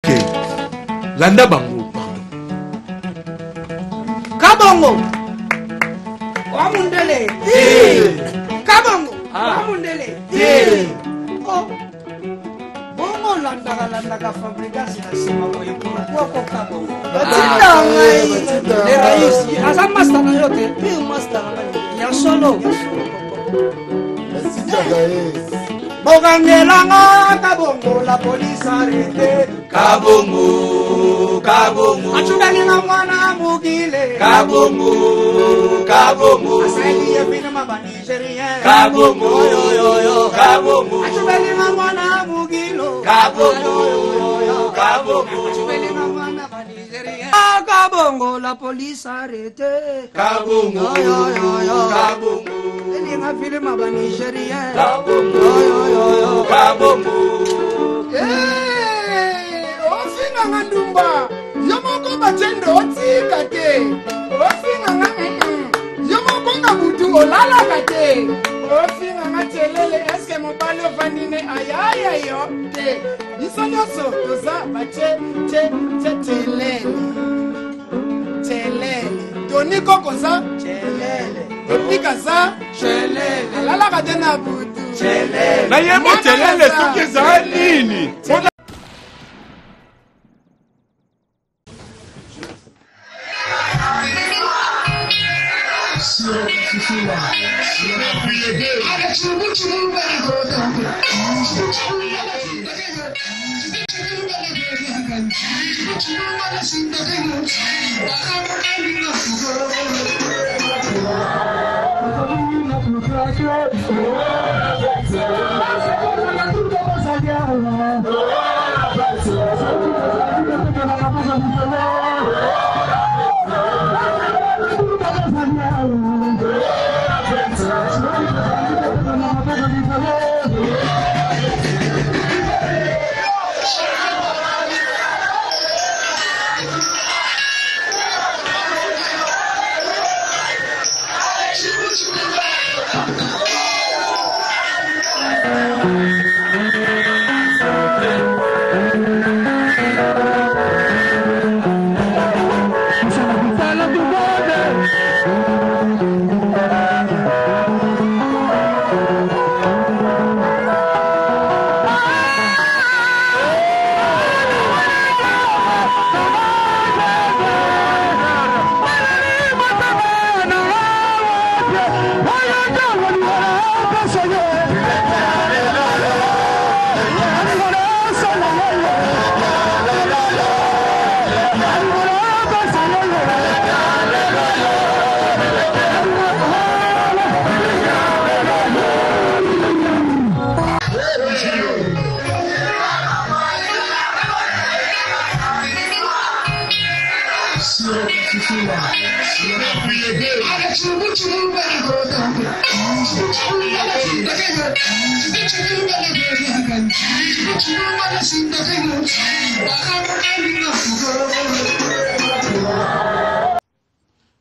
Ok. Landa bango, pardon. Kabongo. Wamundele. Kabongo. Wamundele. Oh. Bongo landa fabricasi na sima boye kwa kabongo. Batinda ngai. Le raisi. Asa master na yote. Pi master na ya solo. Batinda ngai. Bogangelanga kabongo la police arrête. Kabongo. Achudalinga mwana mugile. Kabongo. Asali yefina mabani Nigérien. Kabongo. Achudalinga mwana mugilo. Kabongo. Achudalinga mwana mabani Nigérien. Kabongo la police arrête. Kabongo. Elinga file mabani Nigérien. Kabongo. Ofinga ngandumba. Yomoko bachendo otika te. Ofinga yomoko ngabutu olala kate. Ofinga ngatelele eske mobali ofandine ayaya yo te. Isonyoso toza bache telele. Toni kokoza Chelele. Epikaza Chelele. alala kate na butu. Chelele. Na yemo telele soki za nini?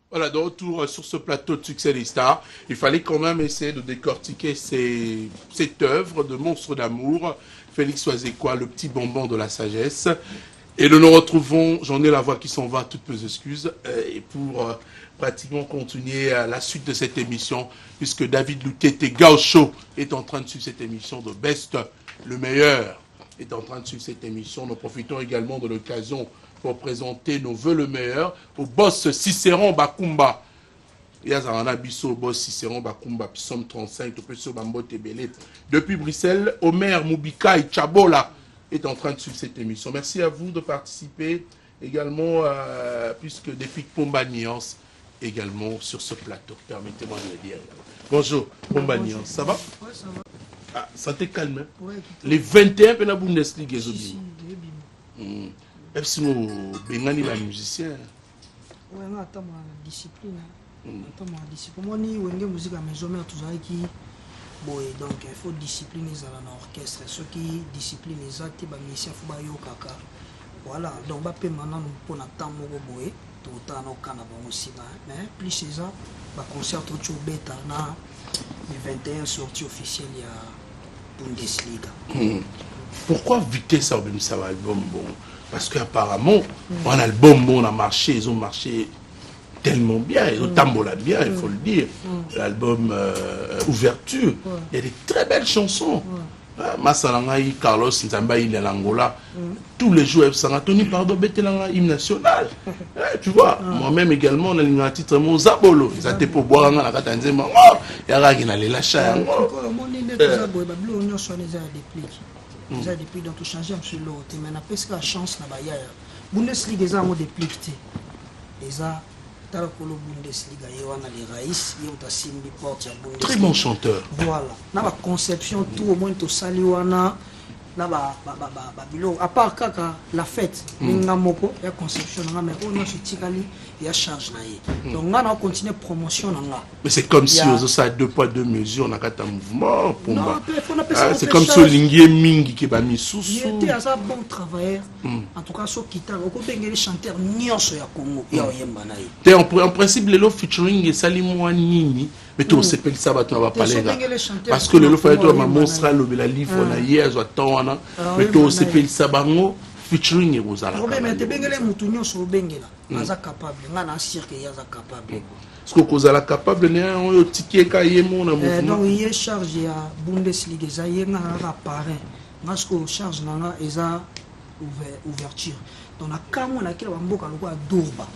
Voilà, de retour sur ce plateau de Succès des Stars, il fallait quand même essayer de décortiquer cette œuvre de monstre d'amour, Félix Oazekwa, le petit bonbon de la sagesse. Et nous nous retrouvons, j'en ai la voix qui s'en va, toutes mes excuses, et pour pratiquement continuer la suite de cette émission, puisque David Loukete Gaucho est en train de suivre cette émission de Best, le meilleur, est en train de suivre cette émission. Nous profitons également de l'occasion pour présenter nos voeux le meilleur au boss Cicéron Bakumba. Yazarana Bisso, boss Cicéron Bakumba, Pissom 35, Topeso Bambo Tebele. Depuis Bruxelles, Omer Moubika et Chabola est en train de suivre cette émission. Merci à vous de participer également, puisque Défi Pomba Nuance également sur ce plateau. Permettez-moi de le dire. Bonjour, Pomba Nuance, ça va? Ouais, ça va. Ah, ça te calme, hein? Ouais, les 21 de la Bundesliga, est-ce que nous bengani les musiciens? Ouais, mais attends, ma discipline. Attends, ma discipline. Moi, ni wenge musique à maison, mais tout ça qui. Bon, donc il faut discipliner les orchestre. Ceux qui disciplinent les actes, les musiciens, il faut yo kaka. Voilà, donc bah maintenant nous pour attendre mon boy, tout le temps au Canada aussi, mais plus c'est ça, bah concert tout au bêta na le 21 sortie officielle il y a Bundesliga. Pourquoi Vitesse a même ça album bon? Parce qu'apparemment, un album, on a marché, ils ont marché tellement bien, ils ont tambola bien, il faut le dire. L'album Ouverture, il y a des très belles chansons. Massalangaï, Carlos Nzamba, il est l'Angola. Tous les jours, Tony Pardo, Betelanga, hymne national. Tu vois, moi-même également, on a un titre, mon Zabolo. Ils étaient pour boire dans la Katanzema. Il y a rien à lâcher. Déjà depuis donc tout changer un peu l'autre mais na presque la chance na ba ya Bundesliga déjà mo dépliqué déjà tala ko lo Bundesliga yo na les raïs yo ta simbi porte ya Bundesliga très bon chanteur voilà na ba conception tout au moins to sali wana na ba bilo à part kaka la fête ninga moko ya conception na mais on a chitikali ya charge na ye donc on a continuer promotion na nga mais c'est comme si aux ça 2 poids 2 mesures on a un mouvement pour moi c'est comme ça si lingué mingi qui ba mi sous il était un bon travailleur en tout cas so kitalo ko bengeli chanteur nyonso ya Congo ya oyemba na ye en principe le featuring et salimo nini mais tout c'est pas ça va parler parce que le fait que ma monstre la livre na hier zo tona mais tout c'est pas ça bango featuring et rozala mais te bengele mutu nyonso bengela aza capable nga na sûr que yaza capable parce que kozala capable ne on ticket ka yemo na mouvement donc il est chargé à Bundesliga za yenga na parrain parce que charge na eza ouverture donc na kamo na kila mboka loko adorba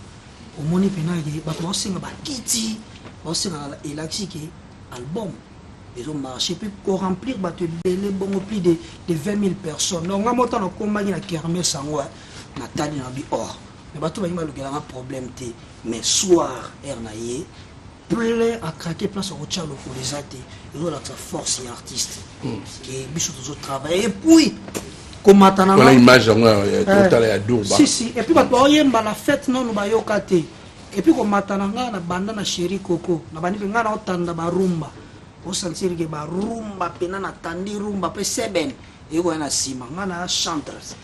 au moni pena ye ba to singa ba kiti ba singa elaxiki album ils ont marché puis pour remplir bateau belé bon plus de 20 000 personnes donc on monte na combat na kermesse sango na tani na bi or mais bateau ba yima lokela un problème té mais soir ernaye plein à craquer place au tchalo pour les athées ils ont la force et artiste et biso toujours travailler et puis comme atana voilà image total ya Durba si et puis bateau yemba la fête non ba yokate et puis comme atana na banda na chéri coco na bani nga na otanda ba rumba au sentir que ba rumba pena na tandi rumba pe seben et ko na sima nga na chanteuse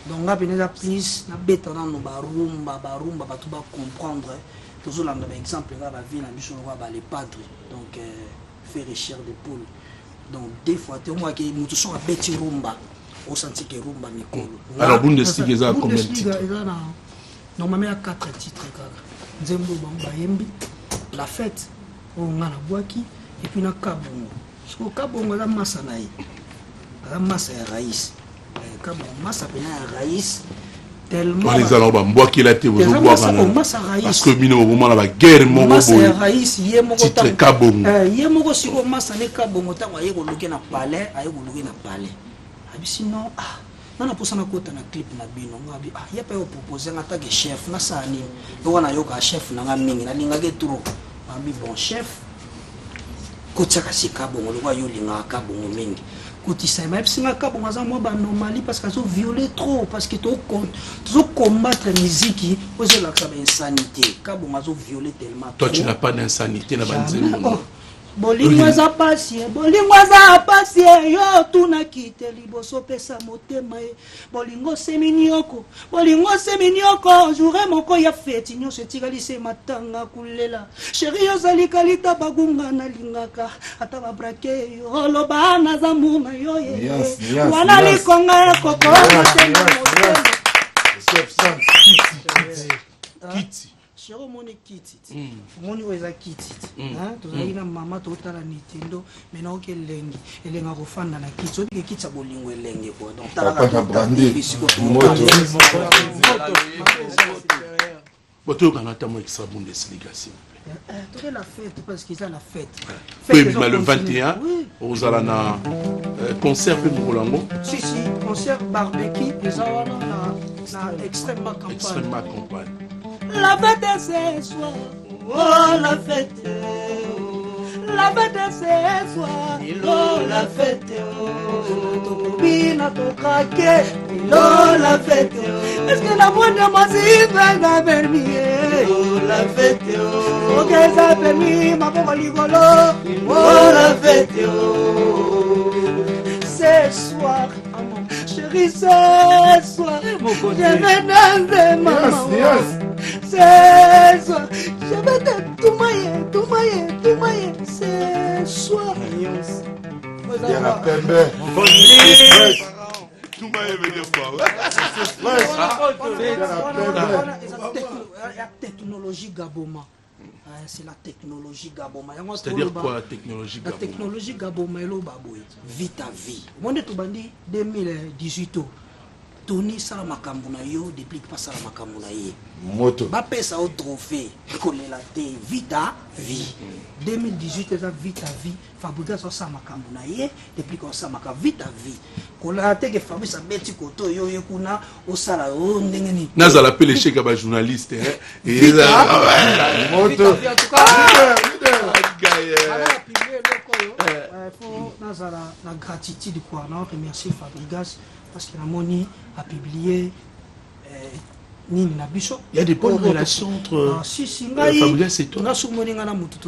donc nga pena please na beta na no ba rumba ba tout ba comprendre toujours là un exemple nga ba vie na biso ba les padres donc faire chair de poule donc des fois te moi que mutu so ba beti rumba au sentir que rumba mikolo alors Bundesliga ça combien de titres normalement il y a 4 titres kaka nzembo ba yembi la fête on nga na boaki et puis na kabongo parce que kabongo la massa na la massa ya raïs kabongo massa pena ya raïs tellement les allons ba mboki la te bozo boire parce que mino au moment la guerre moko massa ya raïs ye moko titre kabongo ye moko siko massa ne kabongo tango aye ko luke na palais abisi non nana posa na kota na clip na bino ngabi ya pa yo proposer ngata ke chef na sani yo na yo ka chef na nga mingi na linga ke trop abi bon chef kotsaka sikabongo lokwa yo linga kabongo mingi kotisa ma singa kabongo za mo ba normali parce que zo violer trop parce que to combattre musique ozo la insanité kabongo zo violer tellement toi tu n'as pas d'insanité na banzemo Bolingwa za pasie yo tuna kite liboso pesa motema e bolingo seminioko joure moko ya feti nyonso etikali se matanga kulela sheri ozali kalita bagunga na lingaka ata babrake yo loba na za muna yo ye wana likonga ya kokoma tena motema kiti Chéro moni kiti. Moni oza kiti. Hein, tozali na mama totala Nintendo, maintenant que lengi, elenga kofanda na kiti. So ke kiti bolingo elenge ko. Donc tala ka brandi moto. Boto kana tamo extra Bundesliga s'il vous plaît. Toke la fête parce qu'il y a la fête. Oui, mais le 21 aux alana concert pour Molango. Si concert barbecue et ça na extrêmement campagne. La fête c'est ce soir, oh la fête c'est ce soir, oh la fête, oh bina to craquer, oh la fête, est-ce que la bonne de moi si va permis, oh la fête, oh que ça permis ma pauvre ligolo, oh la fête, oh c'est ce soir, chérie c'est ce soir, je vais danser maman. C'est soir, je vais te toumailler, c'est soir. La technologie Gaboma. C'est la technologie Gaboma. C'est-à-dire quoi la technologie Gaboma? La technologie Gaboma est vite à vie. Moi, je suis 2018. Tony Salamakambouna yo depuis pas Salamakambouna ye. Moto. Ba pesa au trophée kolela te vita vie. 2018 eza vita vie fabrication Salamakambouna ye depuis qu'on Salamaka vita vie. Kolela te que Fabrice abeti koto yo yekuna au sala o ndenge ni. Naza l'appelle chèque à journaliste hein. Et Moto. En tout cas, faut la gratitude quoi. On remercie Fabrice parce que la Moni a publié Nini Nabiso. Il y a des bonnes relations entre Fabrice et toi. On a souvent dit que nous avons été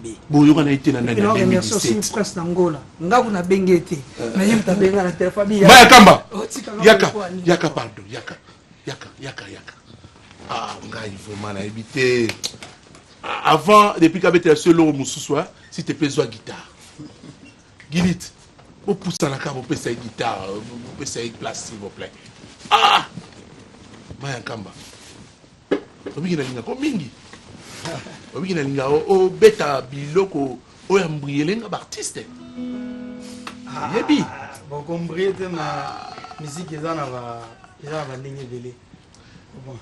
des bon, il y a été dans l'année 2017. Aussi presse d'Angola. Nous avons été mais il y a des familles. Maya Kamba. Yaka pardon. Yaka. Ah, il faut m'en éviter. Avant, depuis qu'il y avait seul au Moussousoua, si tu peux jouer guitare. Guinit. Vous poussez la carte, vous pouvez guitare, vous pouvez place s'il vous plaît. Ah! Maya Kamba. Obi kina linga ko mingi. Obi kina linga o beta biloko o yambriyelenga artiste. Ah, yebi. Bon combriete ma musique ezana ba ndenge belé. Bon.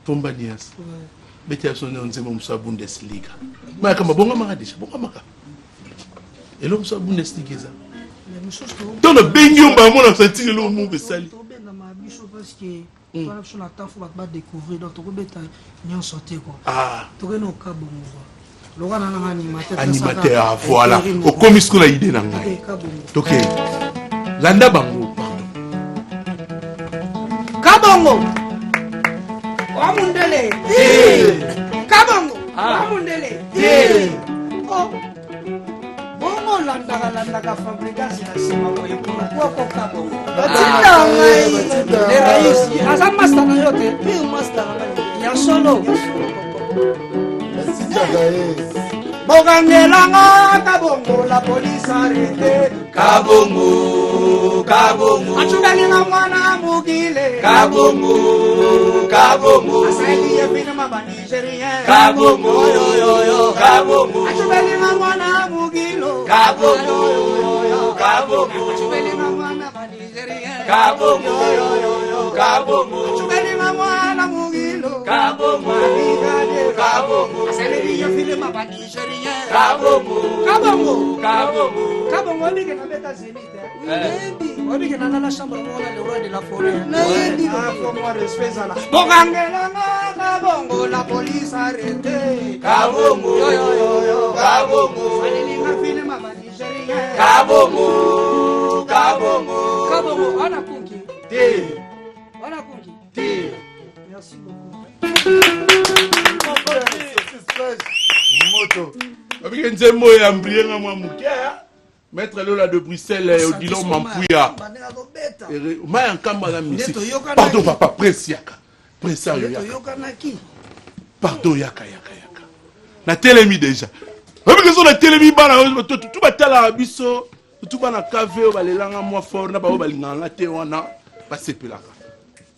Tomba nias. Beta sonne on zema musa Bundesliga. Maya Kamba bonga maka déjà, bonga maka. Et l'homme soit Bundesliga ça. Dans le baignon, bah moi on a senti le mot besali. Parce que on a tant faut pas découvrir donc on peut n'y en sortir quoi. Ah. Tu connais au Kabongo. Loga na animateur. Animateur voilà. Au comme ce qu'on a idée nanga. OK. Landa bango pardon. Kabongo. Wamundele. Kabongo. Wamundele. Oh. Bongo landa fabrication na sima boye pour quoi Kabongo. Batinda ngai. Les raïs. Asa master na yote. Puis master na ya solo. Bogangelanga Kabongo la police arrêté. Kabongo. Achugalinga mwana mugile. Kabongo. Asali yefina mabani Nigérien. Kabongo yo. Achugalinga mwana mugilo. Kabongo. Achugalinga mwana Nigérien. Kabongo yo. Achugalinga mwana mugilo. Kabongo. Asali yefina mabani Nigérien. Kabongo ndike na beta zenite. Oui, ndike na la chambre mona le roi de la forêt. Faut moi respect ça là. Bogangela Kabongo la police arrêté. Kabongo yo. Allez na film mama Nigérien. Kabongo ana kunki. Merci beaucoup. Moto. Avec un zemo et un brillant moi moukia. Maître Lola de Bruxelles Odilon Mampouya. Maya Kamba la musique. Pardon papa, Prince Yaka. Pardon Yaka. Na télémi déjà. Avec que na télémi bana tout batala biso, tout bana cave balelanga moi fort na ba balinga la te wana ba sepelaka.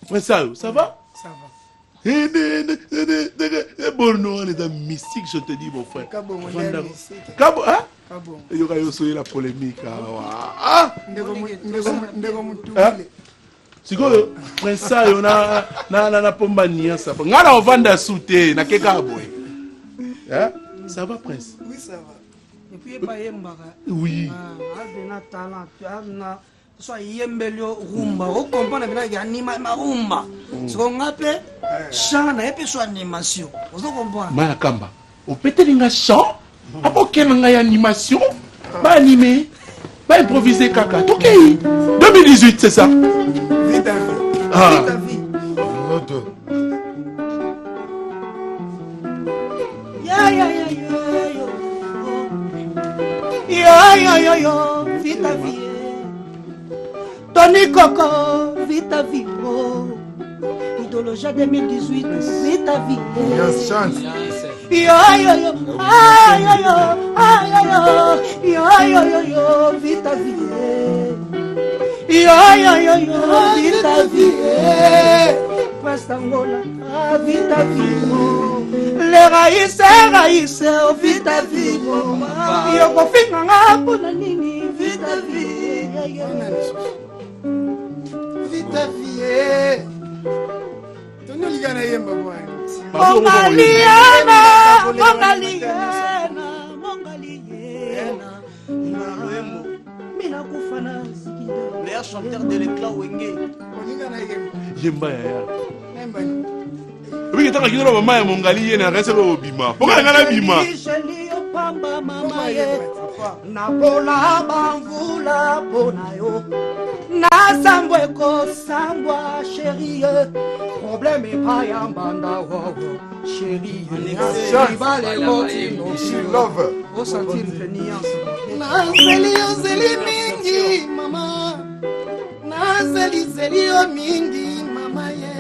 Prince ça va? Ça va. Borno on est dans mystique, je te dis mon frère. Kabongo. Hein? Kabongo. Il y aura aussi la polémique. Ah! Si vous prenez ça, on a pomba nia ça. On a vendre souté, na keka boy. Hein? Ça va prince? Oui, ça va. Et puis pas yembaka. Oui. Ah, talent, soit yembelio rumba. On comprend bien que anima rumba. Ce qu'on appelle chant et puis soit animation. Vous comprenez? Maya Kamba. On peut être un chant. Après qu'il y ait animation, pas animé, pas improviser caca. Ok. 2018 c'est ça. Vite à vie. Moto. Yo, vite à vie. Tony Coco, vite à vie. Idéologie 2018, vite à vie. Yes, chance. Yo, vite à vie. vita vie Pastangola vita vie le raïse vita vie yo kofinga ngapona nini vita vie vita vie tono ligana yemba bwana Mongaliena mina kufana meilleur chanteur de l'éclat Wenge. Yemba ya. Oui, tant que nous maman mongali yena reste le bima. Pourquoi ngana bima? Pamba mama ye na bola bangula bonayo na sambwe ko sambwa chérie problème est pas yambanda wo chérie Love. au sentir nuance na zeli mingi mama na zeli mingi mama ye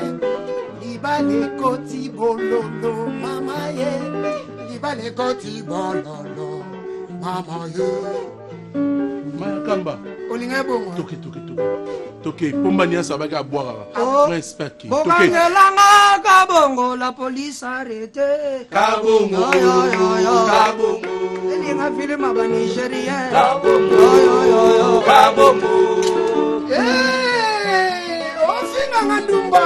libale koti bololo mama ye libale koti bololo mama ye Mayakamba. olinga bongo Toke pomba nia sabaka boire. Respect. Toke. Bongelanga kabongo la police arrêté Kabongo. Kabongo elinga film aba Nigérien Kabongo. Kabongo. ofinga ngandumba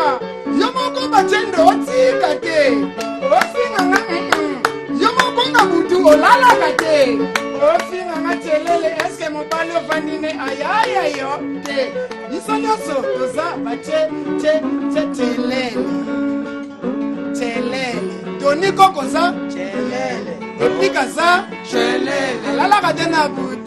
yomoko bachendo otika te ofinga nga yomoko nga butu olalaka te ofinga nga chelele eske mobali ofandine ayaya yo te biso nyonso toza bachelele toni kokoza epika za alalaka te na butu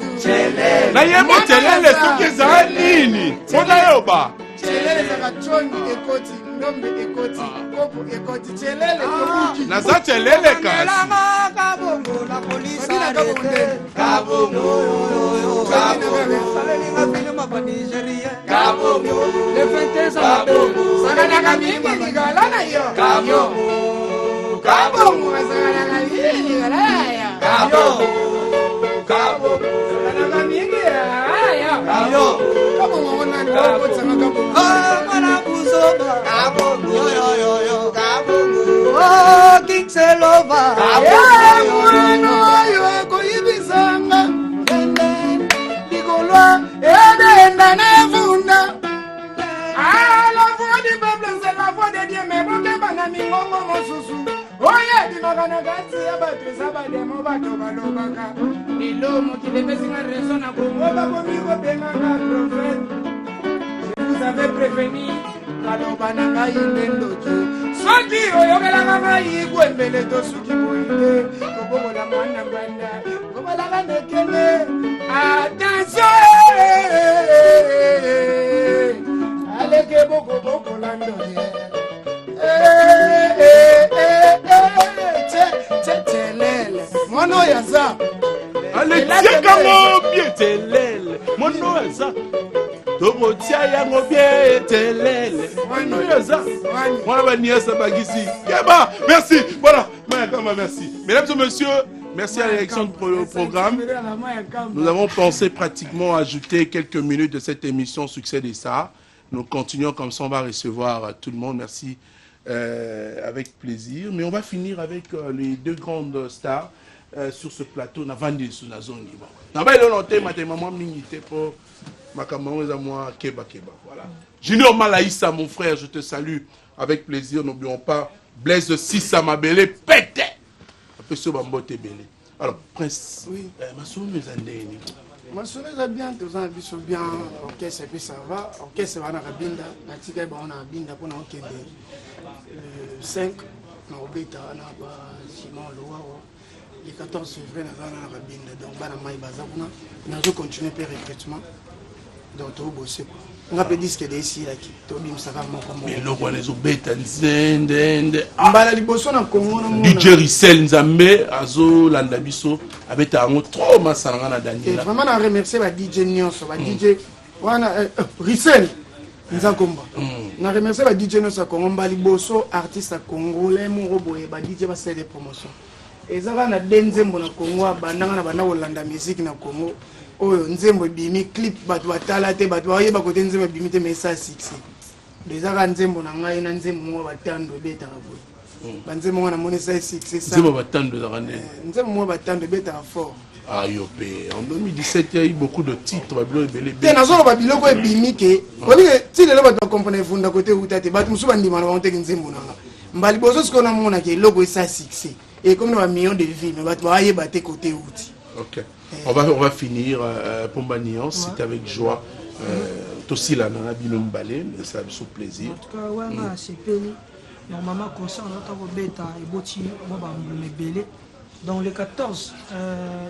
Na yemo telele soki za nini? Ona yoba. chelele zaka chongi ekoti ndombe ekoti kopo ekoti chelele tobuki Na za telele kasi. kabongo la police Badina arrêté kabongo elinga film aba Nigérien Kabongo. le 21 sabongo sakanaka mingi ligala na yo kabongo sakanaka mingi ligala na yo sakanaka mingi aya kabongo onani okotsanga kabongo mala buzoba oh king selova mwana oyo akoyibisanga likolwa edenda nevunda la voix du peuple c'est la voix de Dieu mais bokeba na mingongo mosusu oye bimaka na kati ya bato eza bademo bato balobaka lelo mokili epesinga reso na kongo bakomi kobengaka prophète vous avez prévenu kaloba na ngai ndendoki soki oyokelaka ngai kwembele tosuki boyite kobobola mwana banda kobolaka nekene attention aleke boko landoye telele mwana oyo aza Ale tiaka ngo bien telele. Mono eza. Tomo tia yango bien telele. Mono eza. Moi ba niasa bagisi. Keba, merci. Voilà. Mayakamba, merci. Mesdames et messieurs, merci à la direction du programme. Nous avons pensé pratiquement ajouter quelques minutes de cette émission Succès des Stars. Nous continuons comme ça, on va recevoir tout le monde. Merci, avec plaisir. Mais on va finir avec les deux grandes stars sur ce plateau. Voilà. Junior Malaïssa, mon frère, je te salue avec plaisir. N'oublions pas Blaise Sissa Mabele, pété. Alors, Prince, oui. Masolo eza bien toza biso bien orchestre puis ça va orchestre wana kabinda natika ba wana kabinda pona okende 5 na obeta na ba Simon Loao le 14 février na zana na kabinda donc bana mai baza kuna na je continuer per recrutement donc to bosser quoi on a pe disque de ici là qui to bim ça va moko mais le roi les obeta nzende mbala liboso na Congo na mona DJ Rissel Nzambe azo landa biso abeta ngo trop masanga na Daniel vraiment na remercier ba DJ nyonso ba DJ wana Rissel Nzakomba na remercier ba DJ nyonso Congo mbali liboso artiste congolais mo boye ba DJ ba faire des promotions ezaka na denzembo na Congo bandanga na bana kolanda musique na Congo oyo nzembo bimi clip bato batala te bato bayeba côté nzembo bimi te mais ça succès déjà ka nzembo na ngai na nzembo mo batando betaka boy banzembo na moni ça succès ça nzembo batando za rande nzembo mo batando betaka fort. Ah yopé en 2017 il y a eu beaucoup de titres babilo ebele te nazolo babiloko ebimi ke oli ti lelo bato comprendre funda côté utate bato musu bandima na bonte nzembo na nga mbali bozo siko na mona ke logo ça succès et comme un million de vues mais bato bayeba te côté uti. OK. On va finir Pomba Nuance, c'est avec joie. Aussi là, on a bien emballé, mais ça sous plaisir. En tout cas, ouais, c'est payé. Normalement, concert, on a bêta et boti, moi, me belé. Donc les 14,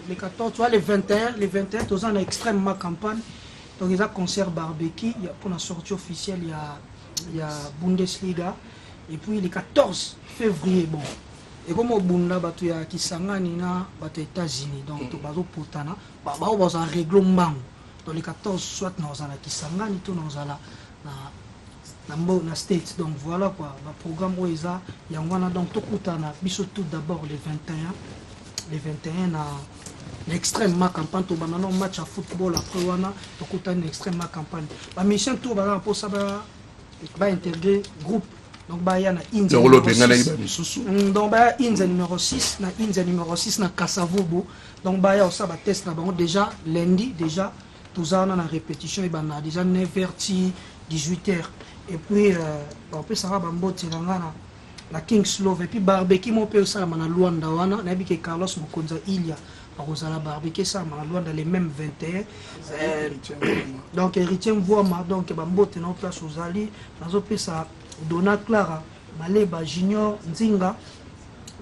tu vois, les 21, tu as extrêmement campagne. Donc il y a concert barbecue, il y a pour la sortie officielle, il y a Bundesliga. Et puis les 14 février, bon. Et comme au Bunda, il y a Kisangani, il y États-Unis. Donc, il y a Potana, il y a un règlement. Dans les 14, soit dans la Kisangani, tout dans la States. Donc, voilà quoi. Le programme où il y a donc tout d'abord les 21. Les 21, l'extrêmement campagne. Tu as un match à football après, tu as une extrêmement campagne. La mission, tout pour ça, va intégrer groupe. Donc, il y a India numéro 6, na India numéro 6, na Kassavobo. Donc, il y a aussi un test déjà lundi, déjà, tout ça, on a une répétition, il y a déjà 9h, 18h. Et puis, ça va la King's Love. Et puis, barbecue, on peut aussi à Luanda, on a vu que Carlos Mokonza Ilia, à barbecue, ça à Luanda, les mêmes 21. Donc, héritier Mvoama, donc, on a une place aux alliés, on a Dona Clara, Maleba Junior, Nzinga,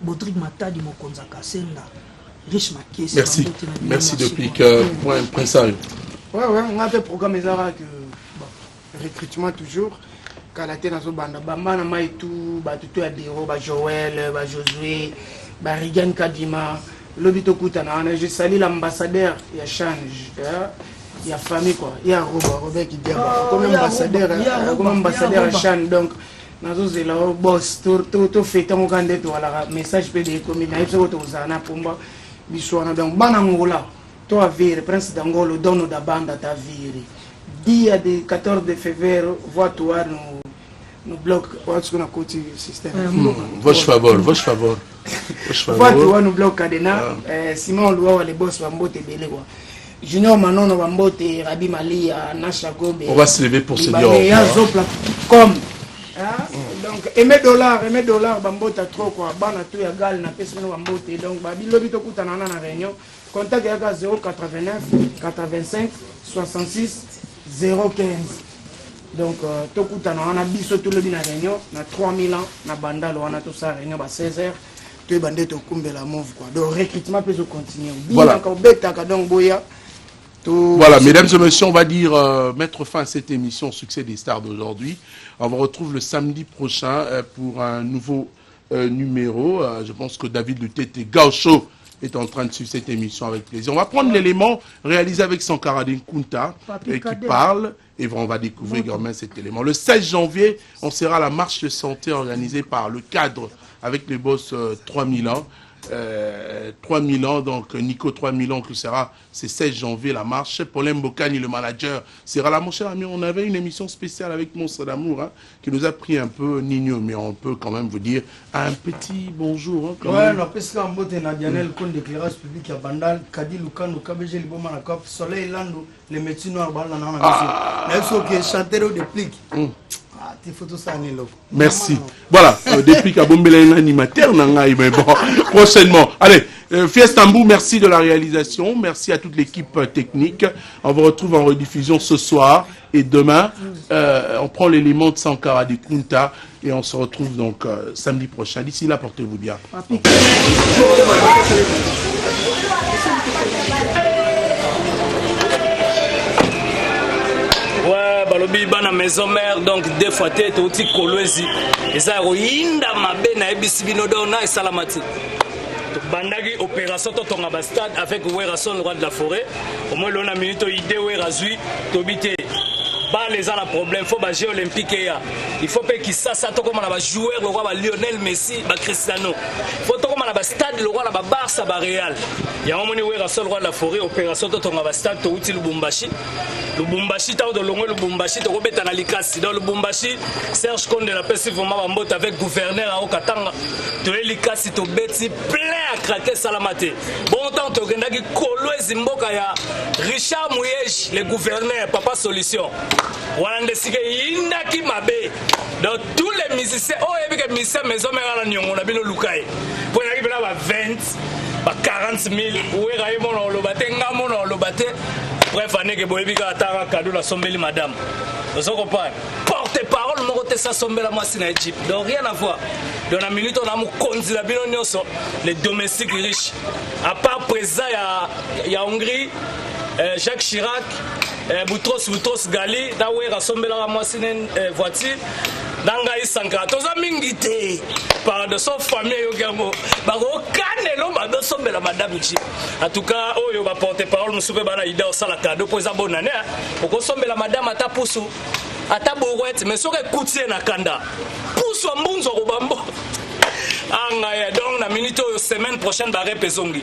Bodrigue Matadi, Mokonza Kasenda, Rich Makies. Merci depuis pour un impresario. Ouais, on a fait programme que recrutement toujours. Quand la tête dans ce bande, Bambana Maïtou, Batutu Adiro, Joël, Josué, Rigan Kadima, Lobito Koutana. Je salue l'ambassadeur, il y a Change. Il y a famille quoi, il y a Robert qui dit comme ambassadeur Chan donc nazo zela boss to fêter mon candidat voilà message peut de commune il faut to zana pomba biswana donc banangola to avire prince d'Angolo dono da banda ta vire dia de 14 de février voit toi no bloc what's gonna coach system voche favor voit toi no bloc cadena Simon Loua les boss va mbote belé quoi. Junior Manon Wambote, Rabi Malia, Nasha Gobe. On va se lever pour se dire comme donc aimer dollar Bambota trop quoi bana tout ya gal na personne Wambote donc babi lobi to kuta na réunion contact ya 089 85 66 015 donc to kuta na biso tout le na réunion na 3000 ans na bandalo wana tout ça réunion ba 16h to bande to kumbela move quoi donc recrutement peut se continuer voilà ka beta ka donc boya. Voilà, mesdames et messieurs, on va dire mettre fin à cette émission Succès des Stars d'aujourd'hui. On vous retrouve le samedi prochain pour un nouveau numéro. Je pense que David Lutete Gaucho est en train de suivre cette émission avec plaisir. On va prendre l'élément réalisé avec Sankara Kunta qui parle et on va découvrir également cet élément. Le 16 janvier, on sera à la marche de santé organisée par le cadre avec les boss 3000 ans. 3000 ans, donc Nico 3000 ans qui sera, c'est 16 janvier la marche. Paulin Bokani, le manager, sera là. Mon cher ami, on avait une émission spéciale avec Monstre d'amour qui nous a pris un peu Nino, mais on peut quand même vous dire un petit bonjour. Ouais, non, parce qu'en beauté, Nadianel, compte d'éclairage public à Bandal, Kadi Lukano, Kabéjé, Liboma, Nakop, Soleil Lando, les médecins noirs, Balana, mais ce qui est chanteur de plique. Merci. Voilà, depuis qu'Abombele animateur, mais bon, prochainement. Allez, Fiestambou, merci de la réalisation. Merci à toute l'équipe technique. On vous retrouve en rediffusion ce soir et demain. On prend l'élément de Sankara de Kunta et on se retrouve donc samedi prochain. D'ici là, portez-vous bien. balobi bana maison mère donc deux fois tête outi kolwezi eza royinda mabe na ebisi bino dona salamati bandagi opération to tonga ba stade avec Werason le roi de la forêt au moins l'on a minute idée Werazui tobité balle eza na problème faut ba jeux olympique ya il faut pe Kisasa to comme na ba joueur le roi ba Lionel Messi ba Cristiano faut to comme na ba stade le roi na ba Barça ba Real ya moni wera seul roi de la forêt opération to tonga ba stade to uti Lubumbashi ta de longo Lubumbashi to kobeta na likasi dans Lubumbashi Serge Konde la pesi vraiment ba mbota avec gouverneur à Okatanga to likasi to beti plein à craquer salamate bon temps to gendaki kolo ezimboka ya Richard Mouyej le gouverneur papa solution wana ndesike indaki mabe dans tous les musiciens oh et que musicien maison mais na nyongo na bino lukai pour na kibela ba 20 ba 40 000 ou eraye mona olobate ngamona olobate bref année que boyebika atara cadeau la sombeli madame vous comprenez porte-parole mon côté ça sombela moi c'est na Égypte donc rien à voir dans la minute on a mon konzi la bino nyonso les domestiques riches à part présent il y a Hongrie Jacques Chirac Boutros Ghali da we rasombela moi c'est une voiture Nanga Sankara toza mingite par de son famille yo gamo ba ko kanelo ba do sombela madame Chi en tout cas oyo ba porter parole musupe bana ida osala cadeau pour za bonne année ko sombela madame ata pusu ata borouette mais soke kutie na kanda pusu mbunzo ko bambo anga donc na minute semaine prochaine ba repezongi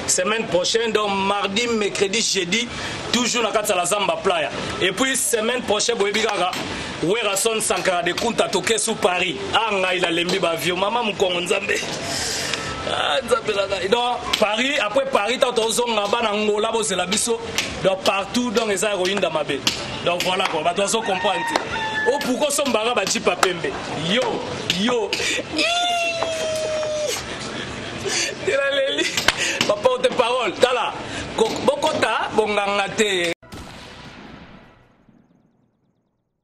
semaine prochaine donc mardi mercredi jeudi toujours na kata la Zamba Playa et puis semaine prochaine boyebikaka Werason Sankara de Kunta toke sous Paris anga il a lembi ba vieux maman mukongo nzambe donc Paris après Paris tant ozonga bana ngola bozela biso donc partout donc eza roinda mabe donc voilà quoi ba dozo comprendre o pourquoi sombara ba jipa pembe yo ma porte-parole tala bokota bonganga te